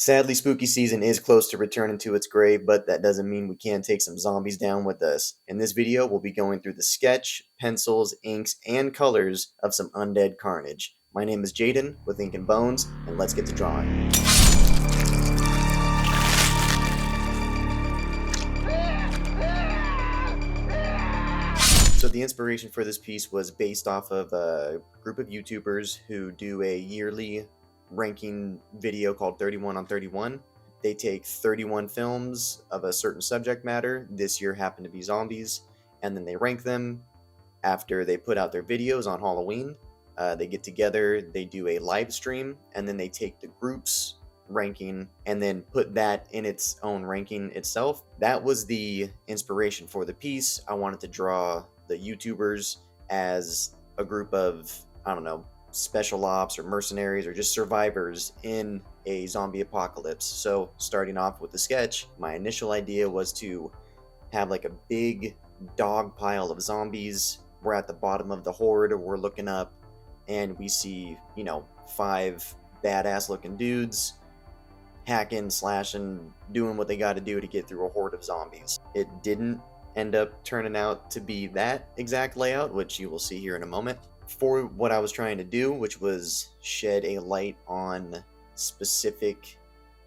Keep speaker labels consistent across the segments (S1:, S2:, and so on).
S1: Sadly, spooky season is close to returning to its grave, but that doesn't mean we can't take some zombies down with us. In this video, we'll be going through the sketch, pencils, inks, and colors of some undead carnage. My name is Jaden with Ink and Bonez, and let's get to drawing. So the inspiration for this piece was based off of a group of YouTubers who do a yearly ranking video called 31 on 31. They take 31 films of a certain subject matter. This year happened to be zombies, and then they rank them after they put out their videos on Halloween. They get together, they do a live stream, and then they take the group's ranking and then put that in its own ranking itself. That was the inspiration for the piece. I wanted to draw the YouTubers as a group of, I don't know, special ops or mercenaries or just survivors in a zombie apocalypse. So starting off with the sketch, my initial idea was to have like a big dog pile of zombies. We're at the bottom of the horde, we're looking up, and we see, 5 badass looking dudes hacking, slashing, doing what they got to do to get through a horde of zombies. It didn't end up turning out to be that exact layout, which you will see here in a moment. For what I was trying to do, which was shed a light on specific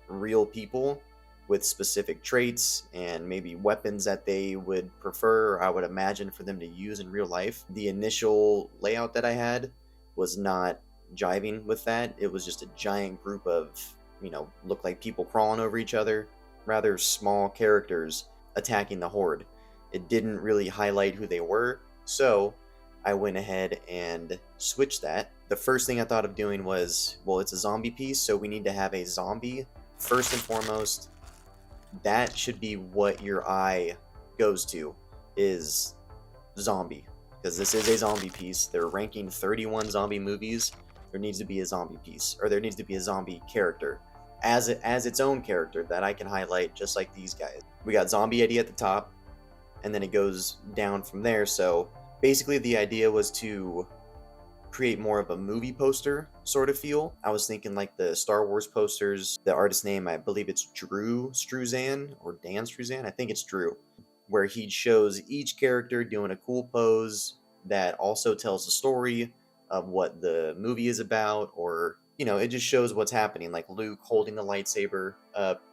S1: real people with specific traits and maybe weapons that they would prefer, or I would imagine for them to use in real life. The initial layout that I had was not jiving with that. It was just a giant group of, looked like people crawling over each other, rather small characters attacking the horde. It didn't really highlight who they were, so I went ahead and switched that. The first thing I thought of doing was, well, it's a zombie piece, so we need to have a zombie. First and foremost, that should be what your eye goes to, is zombie. Because this is a zombie piece. They're ranking 31 zombie movies. There needs to be a zombie piece, or there needs to be a zombie character as its own character that I can highlight, just like these guys. We got Zombie Eddie at the top, and then it goes down from there. So basically the idea was to create more of a movie poster sort of feel. I was thinking like the Star Wars posters. The artist name, I believe it's Drew Struzan or Dan Struzan. I think it's Drew, where he shows each character doing a cool pose that also tells the story of what the movie is about, or it just shows what's happening, like Luke holding the lightsaber up,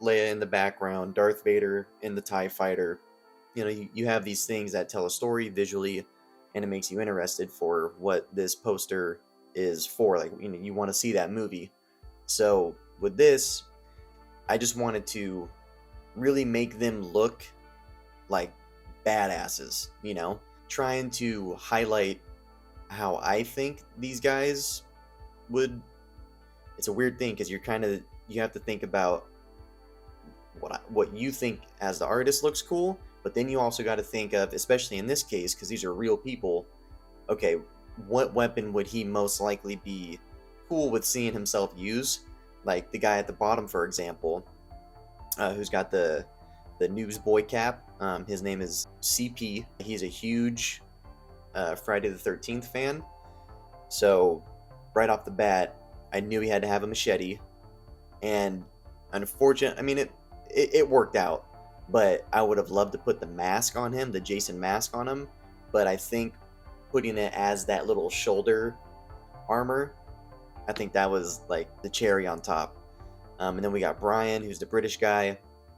S1: Leia in the background, Darth Vader in the TIE fighter. You have these things that tell a story visually, and it makes you interested for what this poster is for. Like, you want to see that movie. So with this, I just wanted to really make them look like badasses, trying to highlight how I think these guys would. It's a weird thing because you have to think about what you think as the artist looks cool, but then you also got to think of, especially in this case, because these are real people, okay, what weapon would he most likely be cool with seeing himself use? Like the guy at the bottom, for example, who's got the newsboy cap. His name is CP. He's a huge Friday the 13th fan. So right off the bat, I knew he had to have a machete. And unfortunately, it worked out. But I would have loved to put the mask on him, the Jason mask on him. But I think putting it as that little shoulder armor, I think that was like the cherry on top. And then we got Brian, who's the British guy.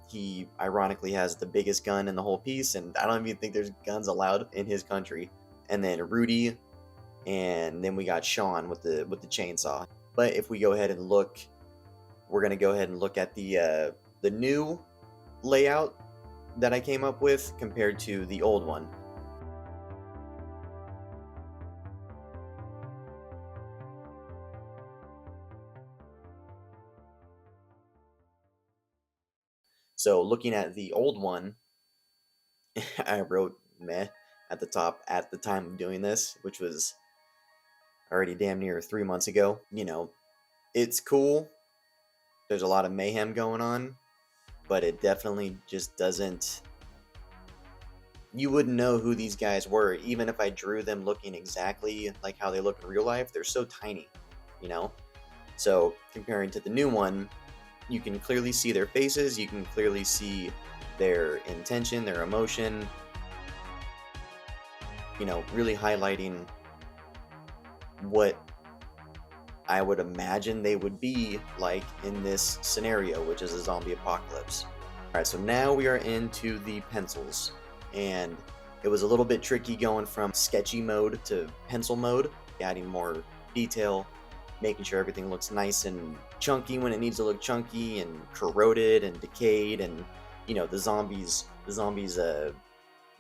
S1: He ironically has the biggest gun in the whole piece, and I don't even think there's guns allowed in his country. And then Rudy, and then we got Sean with the chainsaw. But if we go ahead and look, we're gonna go ahead and look at the new layout that I came up with compared to the old one. So looking at the old one, I wrote meh at the top at the time of doing this, which was already damn near 3 months ago. It's cool. There's a lot of mayhem going on, but it definitely just doesn't. You wouldn't know who these guys were, even if I drew them looking exactly like how they look in real life. They're so tiny, So comparing to the new one, you can clearly see their faces, you can clearly see their intention, their emotion, you know, really highlighting what I would imagine they would be like in this scenario, which is a zombie apocalypse. Alright, so now we are into the pencils, and it was a little bit tricky going from sketchy mode to pencil mode, adding more detail, making sure everything looks nice and chunky when it needs to look chunky, and corroded and decayed, and you know, the zombies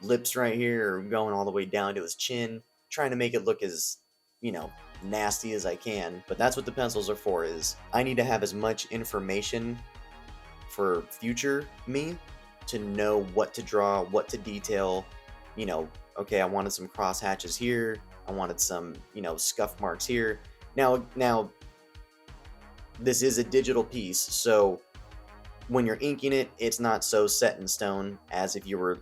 S1: lips right here are going all the way down to his chin, trying to make it look as, you know, nasty as I can. But that's what the pencils are for, is I need to have as much information for future me to know what to draw, what to detail. You know, okay, I wanted some cross hatches here, I wanted some, you know, scuff marks here. Now this is a digital piece, so when you're inking it, it's not so set in stone as if you were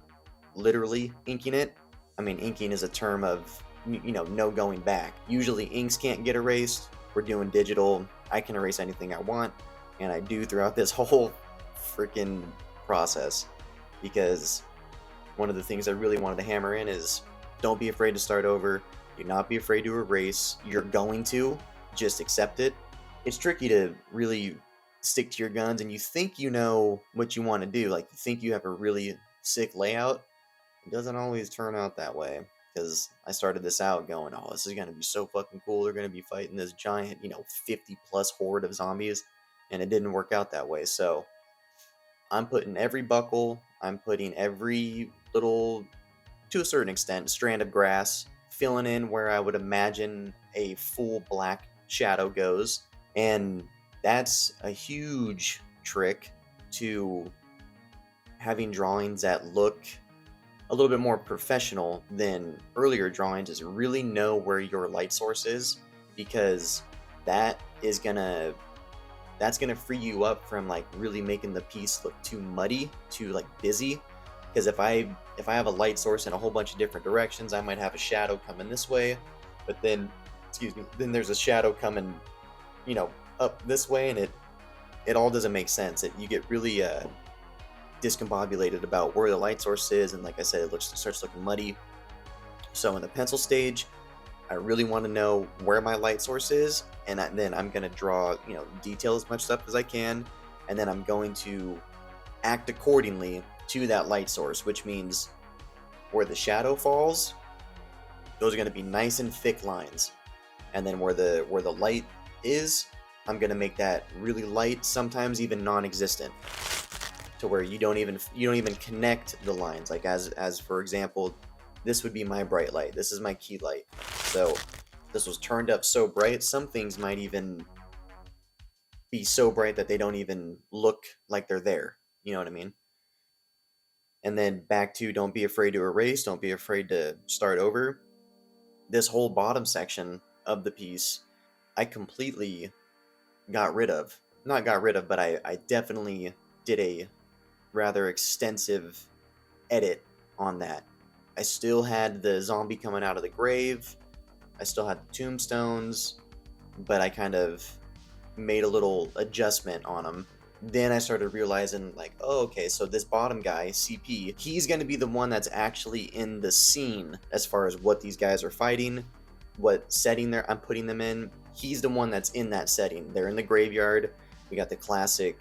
S1: literally inking it. I mean, inking is a term of, you know, no going back. Usually inks can't get erased. We're doing digital. I can erase anything I want, and I do throughout this whole freaking process, because one of the things I really wanted to hammer in is don't be afraid to start over. Do not be afraid to erase. You're going to just accept it. It's tricky to really stick to your guns, and you think you know what you want to do, like you think you have a really sick layout. It doesn't always turn out that way, because I started this out going, oh, this is going to be so fucking cool, they're going to be fighting this giant, you know, 50 plus horde of zombies, and it didn't work out that way. So I'm putting every buckle, I'm putting every little, to a certain extent, strand of grass, filling in where I would imagine a full black shadow goes. And that's a huge trick to having drawings that look a little bit more professional than earlier drawings, is really know where your light source is, because that's gonna free you up from like really making the piece look too muddy, too like busy. Because if I have a light source in a whole bunch of different directions, I might have a shadow coming this way, but then then there's a shadow coming, you know, up this way, and it all doesn't make sense. You get really discombobulated about where the light source is, and like I said, it starts looking muddy. So in the pencil stage, I really want to know where my light source is, and then I'm going to draw, you know, detail as much stuff as I can, and then I'm going to act accordingly to that light source, which means where the shadow falls, those are going to be nice and thick lines, and then where the light is, I'm going to make that really light, sometimes even non-existent, to where you don't even connect the lines. Like as for example, this would be my bright light, this is my key light, so this was turned up so bright, some things might even be so bright that they don't even look like they're there, you know what I mean? And then back to don't be afraid to erase, don't be afraid to start over. This whole bottom section of the piece, I completely got rid of. Not got rid of, but I definitely did a rather extensive edit on that. I still had the zombie coming out of the grave, I still had the tombstones, but I kind of made a little adjustment on them. Then I started realizing, like, oh, okay, so this bottom guy, CP, he's going to be the one that's actually in the scene as far as what these guys are fighting, what setting I'm putting them in. He's the one that's in that setting. They're in the graveyard. We got the classic,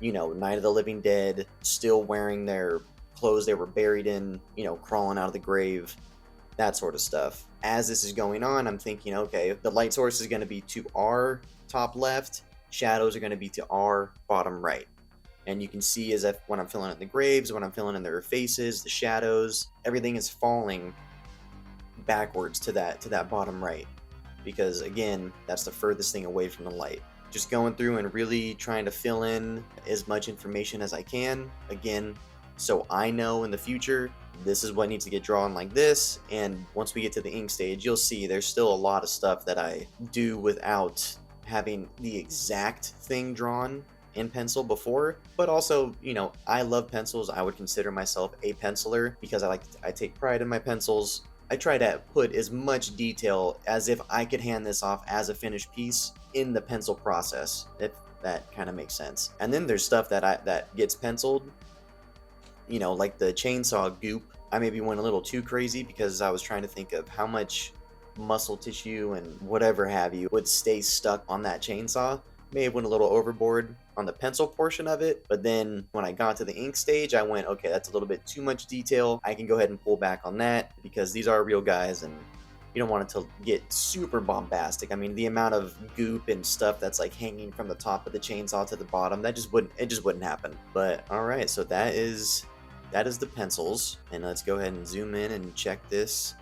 S1: you know, Night of the Living Dead, still wearing their clothes they were buried in, you know, crawling out of the grave, that sort of stuff. As this is going on, I'm thinking, okay, the light source is going to be to our top left, shadows are going to be to our bottom right. And you can see as if when I'm filling in the graves, when I'm filling in their faces, the shadows, everything is falling backwards to that bottom right, because again, that's the furthest thing away from the light. Just going through and really trying to fill in as much information as I can, again, so I know in the future this is what needs to get drawn like this. And once we get to the ink stage, you'll see there's still a lot of stuff that I do without having the exact thing drawn in pencil before. But also, you know, I love pencils. I would consider myself a penciler because I take pride in my pencils. I try to put as much detail as if I could hand this off as a finished piece in the pencil process. that kind of makes sense. And then there's stuff that gets penciled, you know, like the chainsaw goop. I maybe went a little too crazy because I was trying to think of how much muscle tissue and whatever have you would stay stuck on that chainsaw. May have went a little overboard on the pencil portion of it, but then when I got to the ink stage, I went, okay, that's a little bit too much detail. I can go ahead and pull back on that because these are real guys and you don't want it to get super bombastic. I mean, the amount of goop and stuff that's like hanging from the top of the chainsaw to the bottom, that just wouldn't happen. But all right, so that is the pencils, and let's go ahead and zoom in and check this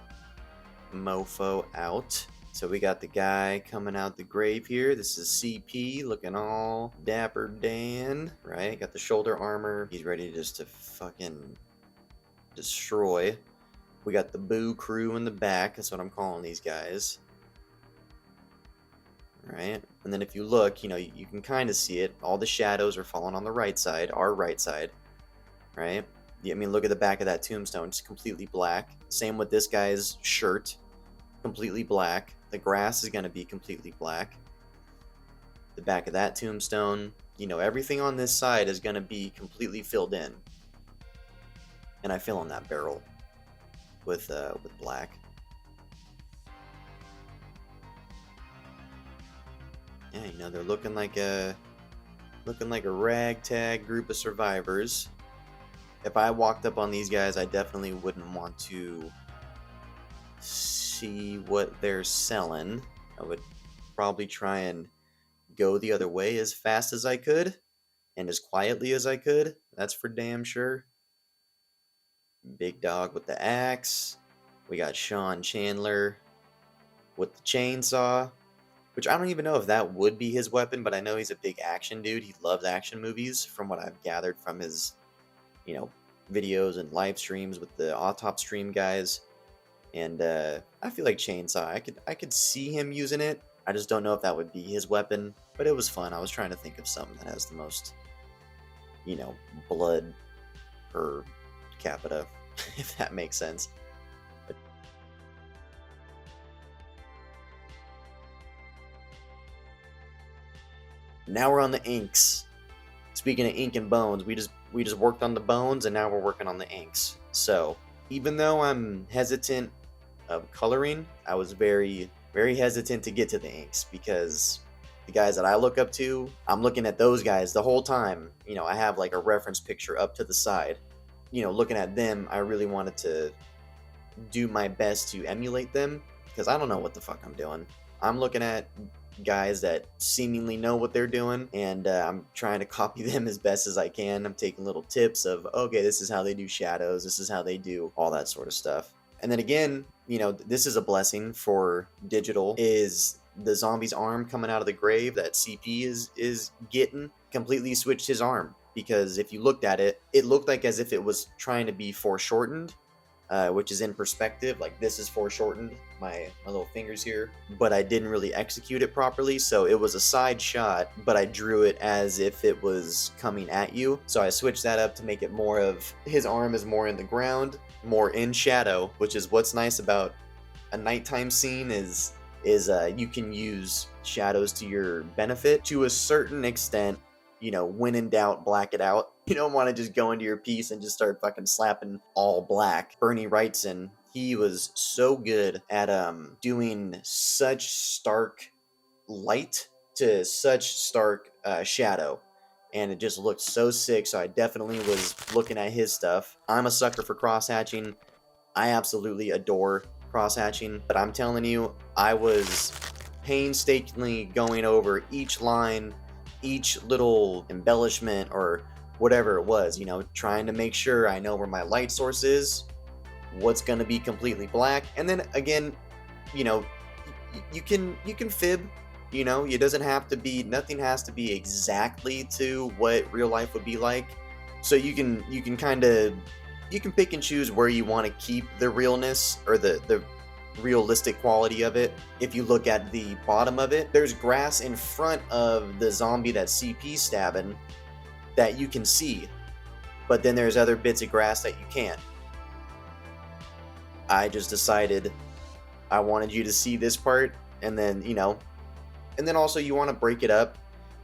S1: mofo out. So we got the guy coming out the grave here. This is CP looking all dapper Dan, right? Got the shoulder armor. He's ready just to fucking destroy. We got the Boo crew in the back. That's what I'm calling these guys. Right? And then if you look, you know, you can kind of see it. All the shadows are falling on the right side, our right side, right? I mean, look at the back of that tombstone. It's completely black. Same with this guy's shirt. Completely black. The grass is going to be completely black. The back of that tombstone. You know, everything on this side is going to be completely filled in. And I fill in that barrel with black. Yeah, you know, they're looking like a ragtag group of survivors. If I walked up on these guys, I definitely wouldn't want to see what they're selling. I would probably try and go the other way as fast as I could and as quietly as I could. That's for damn sure. Big dog with the axe. We got Sean Chandler with the chainsaw, which I don't even know if that would be his weapon, but I know he's a big action dude. He loves action movies from what I've gathered from his, you know, videos and live streams with the Autopstream guys. And I feel like chainsaw, I could see him using it. I just don't know if that would be his weapon, but it was fun. I was trying to think of something that has the most, you know, blood per capita, if that makes sense. But now we're on the inks. Speaking of ink and bones, we just worked on the bones and now we're working on the inks. So even though I'm hesitant of coloring, I was very, very hesitant to get to the inks because the guys that I look up to, I'm looking at those guys the whole time. You know, I have like a reference picture up to the side. You know, looking at them, I really wanted to do my best to emulate them because I don't know what the fuck I'm doing. I'm looking at guys that seemingly know what they're doing, and I'm trying to copy them as best as I can. I'm taking little tips of, okay, this is how they do shadows, this is how they do all that sort of stuff. And then again, you know, this is a blessing for digital, is the zombie's arm coming out of the grave that CP is getting completely switched his arm, because if you looked at it, it looked like as if it was trying to be foreshortened, which is in perspective, like this is foreshortened, my little fingers here, but I didn't really execute it properly, so it was a side shot, but I drew it as if it was coming at you. So I switched that up to make it more of his arm is more in the ground, more in shadow, which is what's nice about a nighttime scene is you can use shadows to your benefit to a certain extent. You know, when in doubt, black it out. You don't want to just go into your piece and just start fucking slapping all black. Bernie Wrightson, he was so good at doing such stark light to such stark shadow, and it just looked so sick. So I definitely was looking at his stuff. I'm a sucker for cross-hatching. I absolutely adore cross-hatching, but I'm telling you, I was painstakingly going over each line, each little embellishment or whatever it was, you know, trying to make sure I know where my light source is, what's going to be completely black. And then again, you know, you can fib, you know, it doesn't have to be, nothing has to be exactly to what real life would be like. So you can kind of, you can pick and choose where you want to keep the realness or the realistic quality of it. If you look at the bottom of it, there's grass in front of the zombie that CP stabbing that you can see, but then there's other bits of grass that you can't. I just decided I wanted you to see this part, and then, you know, and then also you want to break it up.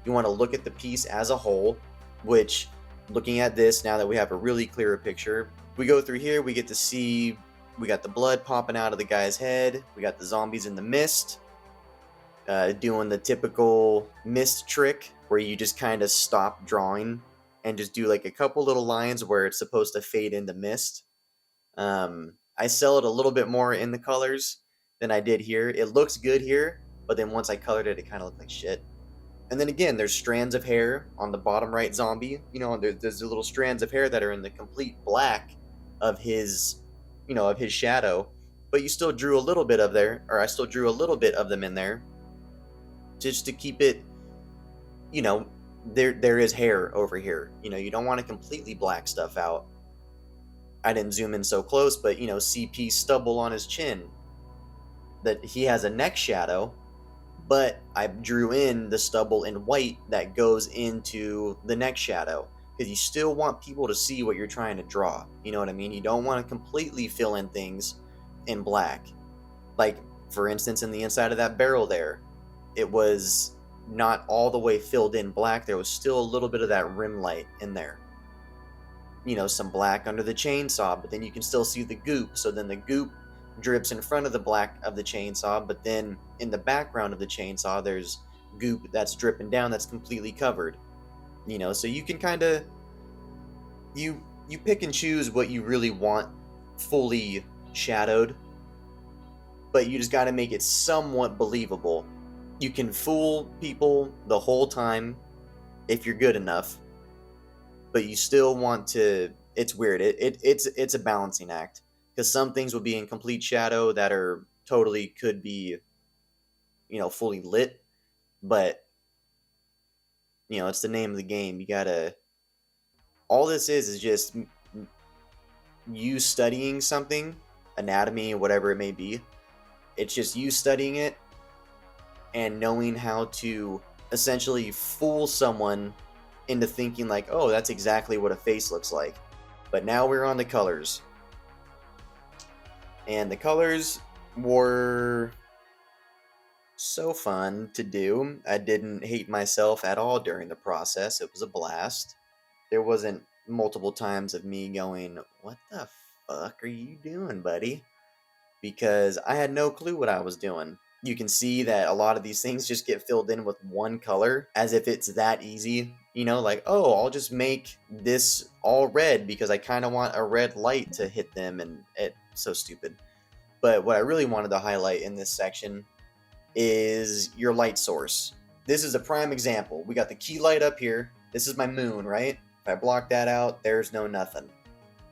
S1: You want to look at the piece as a whole, which, looking at this, now that we have a really clearer picture, we go through here, we get to see, we got the blood popping out of the guy's head, we got the zombies in the mist, doing the typical mist trick, where you just kind of stop drawing, and just do like a couple little lines where it's supposed to fade into mist. I sell it a little bit more in the colors than I did here. It looks good here, but then once I colored it, it kind of looked like shit. And then again, there's strands of hair on the bottom right zombie. You know, there's the little strands of hair that are in the complete black of his, of his shadow. But you still drew a little bit of there, or I still drew a little bit of them in there, just to keep it, there is hair over here. You don't want to completely black stuff out. I didn't zoom in so close, but CP stubble on his chin. That he has a neck shadow, but I drew in the stubble in white that goes into the neck shadow, because you still want people to see what you're trying to draw. You know what I mean? You don't want to completely fill in things in black. Like, for instance, in the inside of that barrel there, it was not all the way filled in black. There was still a little bit of that rim light in there. Some black under the chainsaw, but then you can still see the goop. So then the goop drips in front of the black of the chainsaw, but then in the background of the chainsaw, there's goop that's dripping down that's completely covered. So you can kind of, you pick and choose what you really want fully shadowed, but you just got to make it somewhat believable. You can fool people the whole time if you're good enough, but you still want to, it's weird. It's a balancing act, because some things will be in complete shadow that are totally could be, fully lit, but, it's the name of the game. You gotta, all this is just you studying something, anatomy, whatever it may be. It's just you studying it and knowing how to essentially fool someone into thinking like, oh, that's exactly what a face looks like. But now we're on the colors. And the colors were so fun to do. I didn't hate myself at all during the process. It was a blast. There wasn't multiple times of me going, what the fuck are you doing, buddy? Because I had no clue what I was doing. You can see that a lot of these things just get filled in with one color, as if it's that easy. Like, oh, I'll just make this all red because I kind of want a red light to hit them, and it's so stupid. But what I really wanted to highlight in this section is your light source. This is a prime example. We got the key light up here. This is my moon, right? If I block that out, there's no nothing,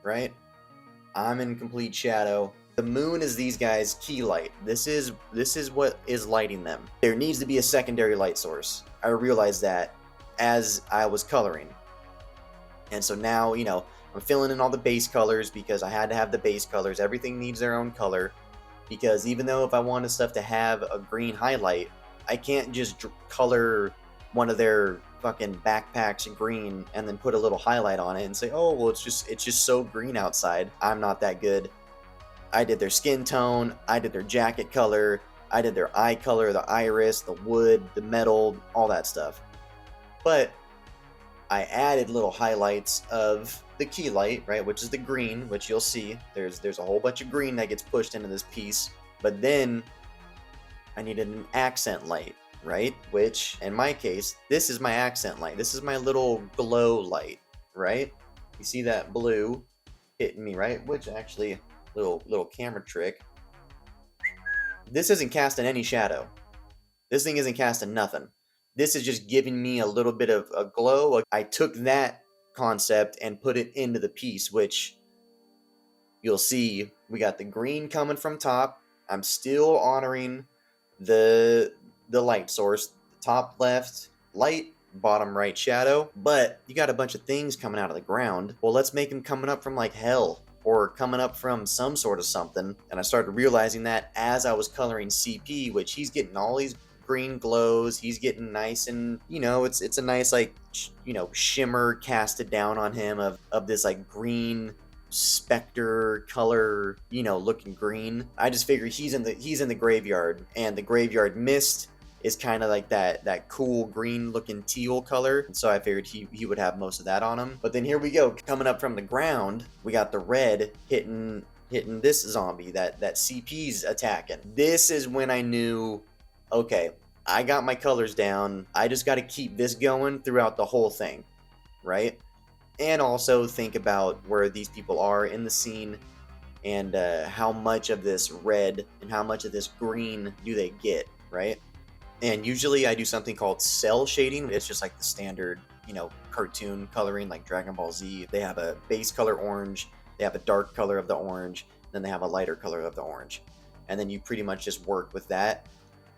S1: right? I'm in complete shadow. The moon is these guys' key light. This is what is lighting them. There needs to be a secondary light source. I realized that as I was coloring. And so now, I'm filling in all the base colors because I had to have the base colors. Everything needs their own color, because even though if I wanted stuff to have a green highlight, I can't just color one of their fucking backpacks green and then put a little highlight on it and say, oh, well, it's just so green outside. I'm not that good. I did their skin tone, I did their jacket color, I did their eye color, the iris, the wood, the metal, all that stuff. But I added little highlights of the key light, right, which is the green, which you'll see. There's a whole bunch of green that gets pushed into this piece. But then I needed an accent light, right? Which, in my case, this is my accent light. This is my little glow light, right? You see that blue hitting me, right? Which actually, little camera trick. This isn't casting any shadow. This thing isn't casting nothing. This is just giving me a little bit of a glow. I took that concept and put it into the piece, which you'll see we got the green coming from top. I'm still honoring the light source. The top left light, bottom right shadow. But you got a bunch of things coming out of the ground. Well, let's make them coming up from like hell, or coming up from some sort of something. And I started realizing that as I was coloring CP, which he's getting all these green glows, he's getting nice, and it's a nice like shimmer casted down on him of this like green specter color, looking green. I just figured he's in the graveyard, and the graveyard mist is kind of like that cool green looking teal color. So I figured he would have most of that on him. But then here we go, coming up from the ground, we got the red hitting this zombie that CP's attacking. This is when I knew, okay, I got my colors down. I just got to keep this going throughout the whole thing, right? And also think about where these people are in the scene and how much of this red and how much of this green do they get, right? And usually I do something called cell shading. It's just like the standard, cartoon coloring like Dragon Ball Z. They have a base color orange, they have a dark color of the orange, then they have a lighter color of the orange. And then you pretty much just work with that.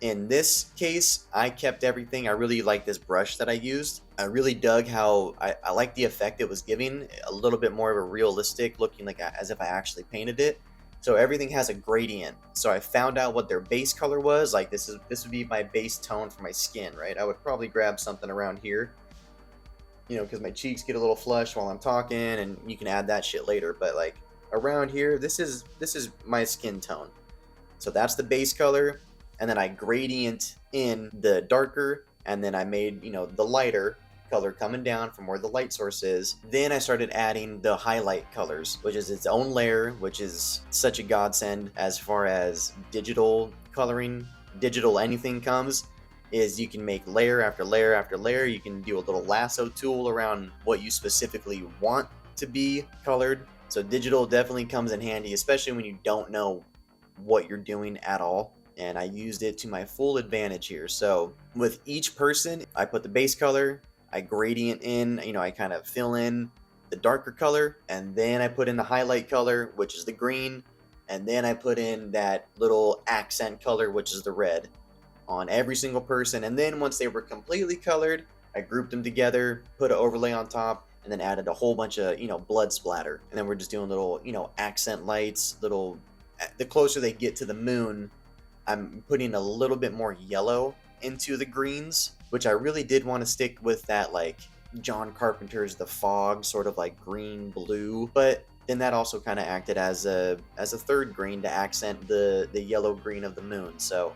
S1: In this case, I kept everything. I really like this brush that I used. I really dug how I like the effect it was giving, a little bit more of a realistic looking, like as if I actually painted it. So everything has a gradient. So I found out what their base color was. Like this would be my base tone for my skin, right? I would probably grab something around here, because my cheeks get a little flushed while I'm talking, and you can add that shit later. But like around here, this is my skin tone. So that's the base color. And then I gradient in the darker, and then I made, the lighter color coming down from where the light source is. Then I started adding the highlight colors, which is its own layer, which is such a godsend as far as digital coloring, digital anything comes, is you can make layer after layer after layer. You can do a little lasso tool around what you specifically want to be colored. So digital definitely comes in handy, especially when you don't know what you're doing at all. And I used it to my full advantage here. So with each person, I put the base color, I gradient in, I kind of fill in the darker color, and then I put in the highlight color, which is the green, and then I put in that little accent color, which is the red, on every single person. And then once they were completely colored, I grouped them together, put an overlay on top, and then added a whole bunch of, blood splatter. And then we're just doing little, accent lights, the closer they get to the moon, I'm putting a little bit more yellow into the greens, which I really did want to stick with that like John Carpenter's The Fog sort of like green blue, but then that also kind of acted as a third green to accent the yellow green of the moon. So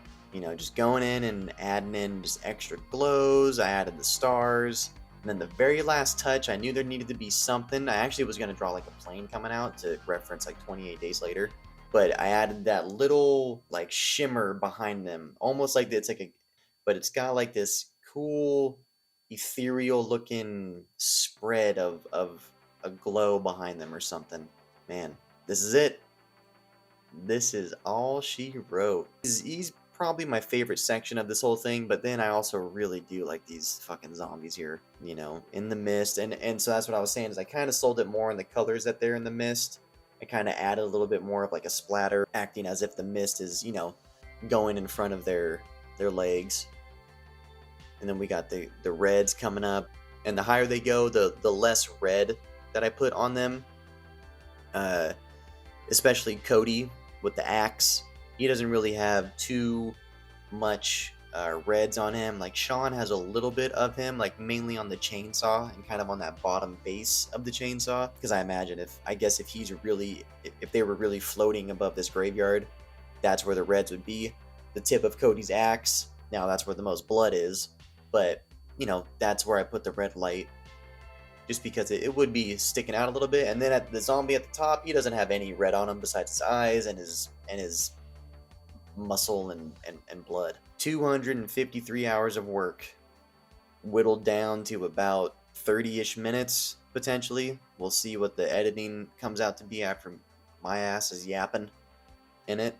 S1: just going in and adding in just extra glows. I added the stars, and then the very last touch, I knew there needed to be something. I actually was going to draw like a plane coming out to reference like 28 Days Later. But I added that little like shimmer behind them, almost like but it's got like this cool ethereal looking spread of a glow behind them or something. Man, this is it. This is all she wrote. He's probably my favorite section of this whole thing, but then I also really do like these fucking zombies here, in the mist. And so that's what I was saying, is I kind of sold it more in the colors that they're in the mist. I kind of added a little bit more of like a splatter, acting as if the mist is, going in front of their legs. And then we got the reds coming up, and the higher they go, the less red that I put on them. Especially Cody with the axe. He doesn't really have too much reds on him. Like Sean has a little bit of him, like mainly on the chainsaw and kind of on that bottom base of the chainsaw. Because I imagine if they were really floating above this graveyard, that's where the reds would be. The tip of Cody's axe, now that's where the most blood is. But that's where I put the red light, just because it would be sticking out a little bit. And then at the zombie at the top, he doesn't have any red on him besides his eyes and his muscle and blood. 253 hours of work, whittled down to about 30-ish minutes, potentially. We'll see what the editing comes out to be after my ass is yapping in it.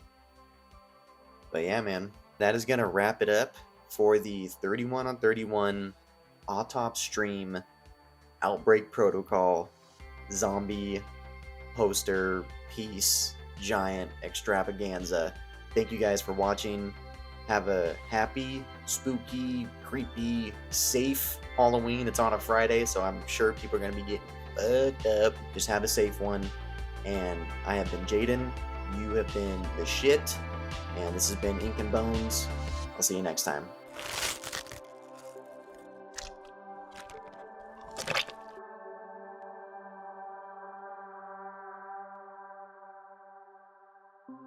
S1: But yeah, man, that is gonna wrap it up for the 31 on 31 Autopstream Outbreak Protocol zombie poster piece giant extravaganza. Thank you guys for watching. Have a happy, spooky, creepy, safe Halloween. It's on a Friday, so I'm sure people are going to be getting fucked up. Just have a safe one. And I have been Jaden. You have been the shit. And this has been Ink and Bonez. I'll see you next time.